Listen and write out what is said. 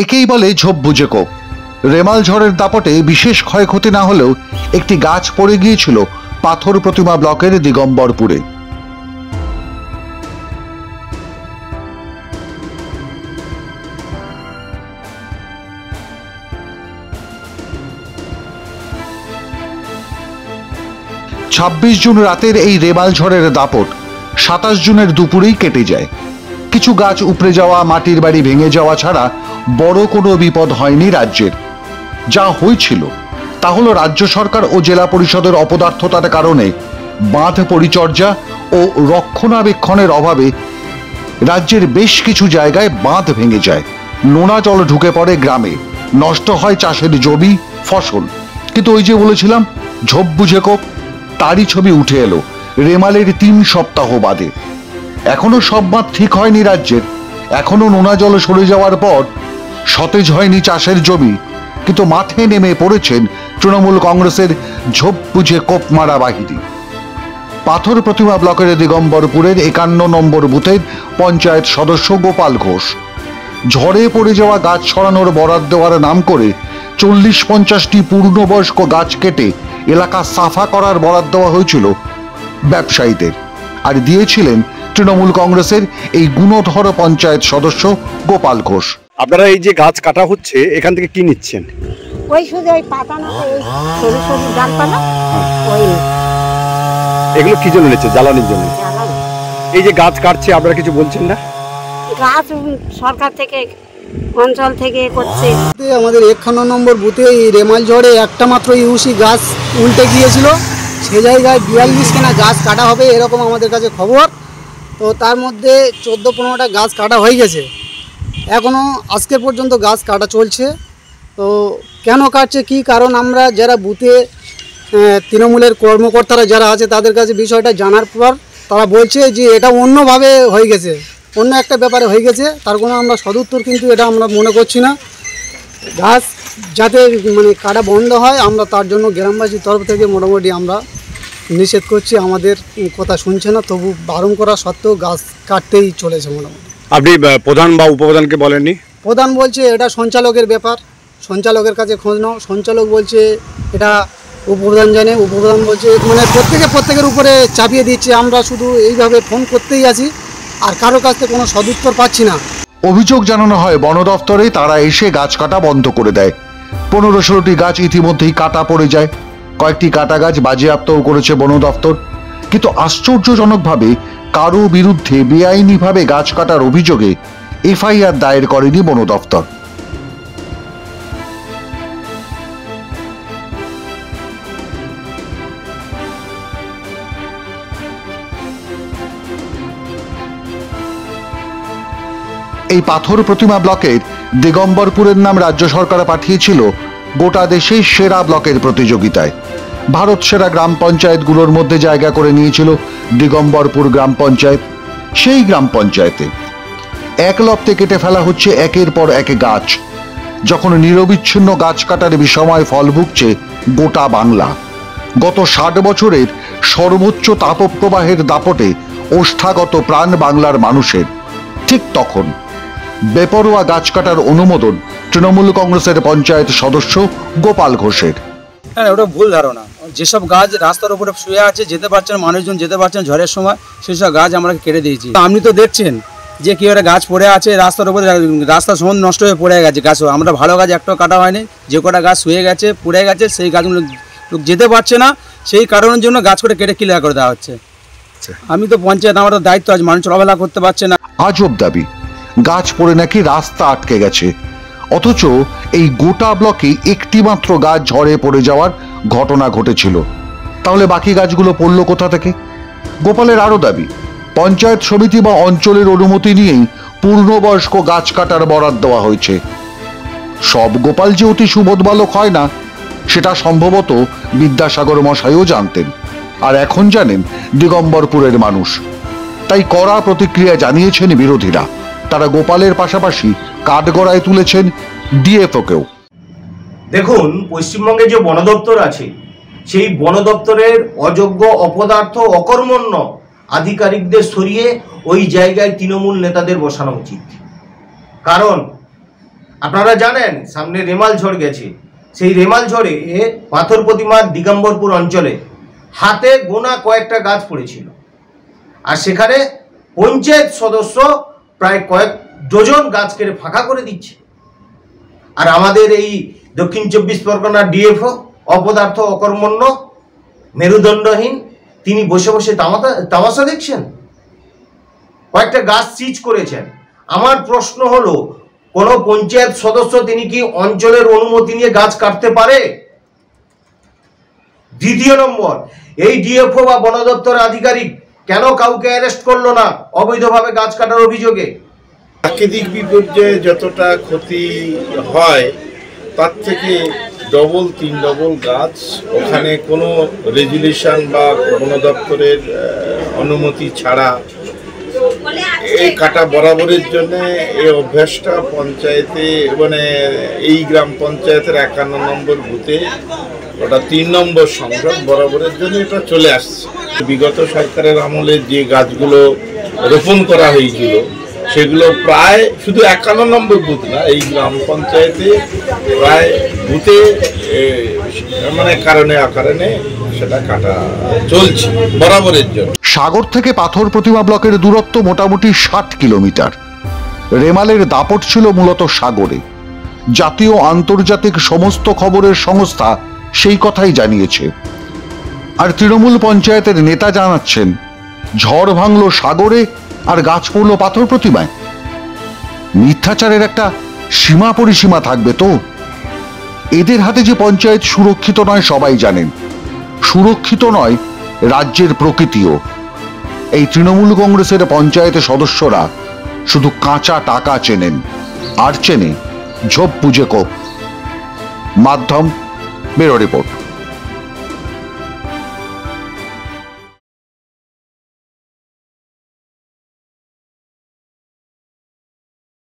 একেই বলে ঝোপ বুঝে কোপ। রেমাল ঝড়ের দাপটে বিশেষ ক্ষয়ক্ষতি না হলেও একটি গাছ পড়ে গিয়েছিল পাথর প্রতিমা ব্লকের দিগম্বরপুরে। ছাব্বিশ জুন রাতের এই রেমাল ঝড়ের দাপট 27 জুনের দুপুরেই কেটে যায়। কিছু গাছ উপড়ে যাওয়া, মাটির বাড়ি ভেঙে যাওয়া ছাড়া বড় কোনো বিপদ হয়নি রাজ্যের। যা হয়েছিল তা হলো রাজ্য সরকার ও জেলা পরিষদের অপদার্থতার কারণে বাঁধ পরিচর্যা ও রক্ষণাবেক্ষণের অভাবে রাজ্যের বেশ কিছু জায়গায় বাঁধ ভেঙে যায়, নোনা জল ঢুকে পড়ে গ্রামে, নষ্ট হয় চাষের জমি, ফসল। কিন্তু ওই যে বলেছিলাম ঝোপ বুঝে কোপ, তারই ছবি উঠে এলো রেমালের 3 সপ্তাহ বাদে। এখনো সব বাঁধ ঠিক হয়নি রাজ্যের, এখনো নোনা জল সরে যাওয়ার পর সতেজ হয়নি চাষের জমি। কিন্তু মাঠে নেমে পড়েছেন তৃণমূল কংগ্রেসের ঝোপ বুঝে কোপ মারা বাহিনী। পাথর প্রতিমা ব্লকের দিগম্বরপুরের 51 নম্বর বুথের পঞ্চায়েত সদস্য গোপাল ঘোষ ঝড়ে পড়ে যাওয়া গাছ সরানোর বরাদ দেওয়ার নাম করে 40-50টি পূর্ণবয়স্ক গাছ কেটে এলাকা সাফা করার বরাদ দেওয়া হয়েছিল ব্যবসায়ীদের, আর দিয়েছিলেন তৃণমূল কংগ্রেসের এই গুণধর পঞ্চায়েত সদস্য গোপাল ঘোষ। আপনারা এই যে গাছ কাটা হচ্ছে এখান থেকে কি নিচ্ছেন? ওই শুধু ওই পাতা না, ওই সরু সরু ডালপালা, ওই এগুলো কি জন্য নিচ্ছে? জ্বালানির জন্য। এই যে গাছ কাটছে আপনারা কিছু বলছেন না? গাছ সরকার থেকে, অঞ্চল থেকে করছে। আমাদের 51 নম্বর বুথে এই রেমাল ঝড়ে একটা মাত্র ইউসি গাছ উল্টে গিয়েছিল, সে জায়গায় 42 খানা গাছ কাটা হবে এরকম আমাদের কাছে খবর। তো তার মধ্যে 14-15টা গাছ কাটা হয়ে গেছে, এখনও আজকের পর্যন্ত গাছ কাটা চলছে। তো কেন কাটছে, কি কারণ, আমরা যারা বুথে তৃণমূলের কর্মকর্তারা যারা আছে তাদের কাছে বিষয়টা জানার পর তারা বলছে যে এটা অন্যভাবে হয়ে গেছে, অন্য একটা ব্যাপারে হয়ে গেছে, তার কোনো আমরা সদুত্তর কিন্তু এটা আমরা মনে করছি না। গাছ যাতে কাটা বন্ধ হয়, আমরা তার জন্য গ্রামবাসীর তরফ থেকে মোটামুটি আমরা নিষেধ করছি। আমাদের কথা শুনছে না, তবু বারণ করা সত্ত্বেও গাছ কাটতেই চলেছে মোটামুটি। আপনি প্রধান বা উপপ্রধানকে বলেননি? প্রধান বলছে এটা সঞ্চালকের ব্যাপার, সঞ্চালকের কাছে খোঁজ নাও। সঞ্চালক বলছে এটা উপপ্রধান জানে, উপপ্রধান বলছে প্রত্যেকের উপরে চাপিয়ে দিচ্ছে। আমরা শুধু এইভাবে ফোন করতেই আছি, আর কারো কাছ থেকে কোনো সদুত্তর পাচ্ছি না। অভিযোগ জানানো হয় বন দফতরে, তারা এসে গাছ কাটা বন্ধ করে দেয়। 15-16টি গাছ ইতিমধ্যেই কাটা পড়ে যায়, কয়েকটি কাটা গাছ বাজেয়াপ্তও করেছে বন দফতর। কিন্তু আশ্চর্যজনকভাবে কারো বিরুদ্ধে বেআইনিভাবে গাছ কাটার অভিযোগে এফআইআর দায়ের করেনি বন দফতর। এই পাথর প্রতিমা ব্লকের দিগম্বরপুরের নাম রাজ্য সরকার পাঠিয়েছিল গোটা দেশে সেরা ব্লকের প্রতিযোগিতায়। ভারত সেরা গ্রাম পঞ্চায়েতগুলোর মধ্যে জায়গা করে নিয়েছিল দিগম্বরপুর গ্রাম পঞ্চায়েত। সেই গ্রাম পঞ্চায়েতে এক লপ্তে কেটে ফেলা হচ্ছে একের পর এক গাছ, যখন নিরবিচ্ছিন্ন গাছ কাটার বিষময় ফল ভুগছে গোটা বাংলা। গত 60 বছরের সর্বোচ্চ তাপপ্রবাহের দাপটে ওষ্ঠাগত প্রাণ বাংলার মানুষের। ঠিক তখন বেপরোয়া গাছ কাটার অনুমোদন তৃণমূল কংগ্রেসের পঞ্চায়েত সদস্য গোপাল ঘোষের। হ্যাঁ, ওটা ভুল ধারণা। যেসব গাছ রাস্তার উপরে শুয়ে আছে, যেতে পারছেন, মানুষজন যেতে পারছেন ঝড়ের সময়, সেসব গাছ আমরা কেটে দিয়েছি। আপনি তো দেখছেন যে কি একটা গাছ পড়ে আছে রাস্তার উপরে, রাস্তা সময় নষ্ট হয়ে পড়ে গেছে গাছ। আমরা ভালো গাছ একটাও কাটা হয়নি, যে কটা গাছ শুয়ে গেছে, পড়ে গেছে, সেই গাছগুলো যেতে পারছে না, সেই কারণের জন্য গাছ করে কেটে ক্লিয়ার করে দেওয়া হচ্ছে। আমি তো পঞ্চায়েত, আমার দায়িত্ব আছে, মানুষ চলাফেরা করতে পারছে না। আজব দাবি, গাছ পড়ে নাকি রাস্তা আটকে গেছে, অথচ এই গোটা ব্লকে একটি মাত্র গাছ ঝড়ে পড়ে যাওয়ার ঘটনা ঘটেছিল। তাহলে বাকি গাছগুলো পড়লো কোথা থেকে? গোপালের আরো দাবি, পঞ্চায়েত সমিতি বা অঞ্চলের অনুমতি নিয়েই পূর্ণবয়স্ক গাছ কাটার বরাদ দেওয়া হয়েছে। সব গোপাল যে অতি সুবোধ বালক হয় না, সেটা সম্ভবত বিদ্যাসাগর মশাইও জানতেন, আর এখন জানেন দিগম্বরপুরের মানুষ। তাই কড়া প্রতিক্রিয়া জানিয়েছেন বিরোধীরা। তারা গোপালের পাশাপাশি কাঠগড়ায় তুলেছেন ডিএফওকেও। দেখুন, পশ্চিমবঙ্গে যে বন দপ্তর আছে, সেই বন দপ্তরের অযোগ্য, অপদার্থ, অকর্মণ্য আধিকারিকদের সরিয়ে ওই জায়গায় তৃণমূল নেতাদের বসানো উচিত। কারণ আপনারা জানেন সামনে রেমাল ঝড় গেছে, সেই রেমাল ঝড়ে পাথর প্রতিমার দিগম্বরপুর অঞ্চলে হাতে গোনা কয়েকটা গাছ পড়েছিল, আর সেখানে পঞ্চায়েত সদস্য প্রায় কয়েক ডজন গাছ কেটে ফাঁকা করে দিচ্ছে। আর আমাদের এই দক্ষিণ 24 পরগনার ডিএফও অপদার্থ অকর্মণ্য মেরুদণ্ডহীন তিনি বসে বসে তামাশা দেখছেন, কয়েকটা গাছ সিজ করেছেন। আমার প্রশ্ন হলো, কোন পঞ্চায়েত সদস্য তিনি কি অঞ্চলের অনুমতি নিয়ে গাছ কাটতে পারে? দ্বিতীয় নম্বর, এই ডিএফও বা বন দপ্তরের আধিকারিক কেন কাউকে অ্যারেস্ট করলো না অবৈধভাবে গাছ কাটার অভিযোগে? প্রাকৃতিক বিপর্যয়ে যতটা ক্ষতি হয় তার থেকে ডবল 3 ডবল গাছ ওখানে কোনো রেজুলেশন বা বন দপ্তরের অনুমতি ছাড়া এই কাটা বরাবরের জন্য এই অভ্যাসটা পঞ্চায়েতে মানে এই গ্রাম পঞ্চায়েতের 51 নম্বর বুথে ওটা 3 নম্বর সংসদ বরাবরের জন্য এটা চলে আসছে। বিগত সরকারের আমলে যে গাছগুলো রোপণ করা হয়েছিল সেগুলো প্রায় শুধু 51 নম্বর বুথ না, এই গ্রাম পঞ্চায়েতে প্রায় বুথে মানে কারণে অকারণে সেটা কাটা চলছে বরাবরের জন্য। সাগর থেকে পাথর প্রতিমা ব্লকের দূরত্ব মোটামুটি 60 কিলোমিটার। রেমালের দাপট ছিল মূলত সাগরে। জাতীয় আন্তর্জাতিক সমস্ত খবরের সংস্থা সেই কথাই জানিয়েছে। আর তৃণমূল পঞ্চায়েতের নেতা জানাচ্ছেন ঝড় ভাঙল সাগরে আর গাছ পড়ল পাথর প্রতিমায়। মিথ্যাচারের একটা সীমা পরিসীমা থাকবে তো। এদের হাতে যে পঞ্চায়েত সুরক্ষিত নয় সবাই জানেন, সুরক্ষিত নয় রাজ্যের প্রকৃতিও। এই তৃণমূল কংগ্রেসের পঞ্চায়েতের সদস্যরা শুধু কাঁচা টাকা চেনেন, আর চেনে ঝোপ বুঝে কোপ। মাধ্যম ব্যুরো রিপোর্ট।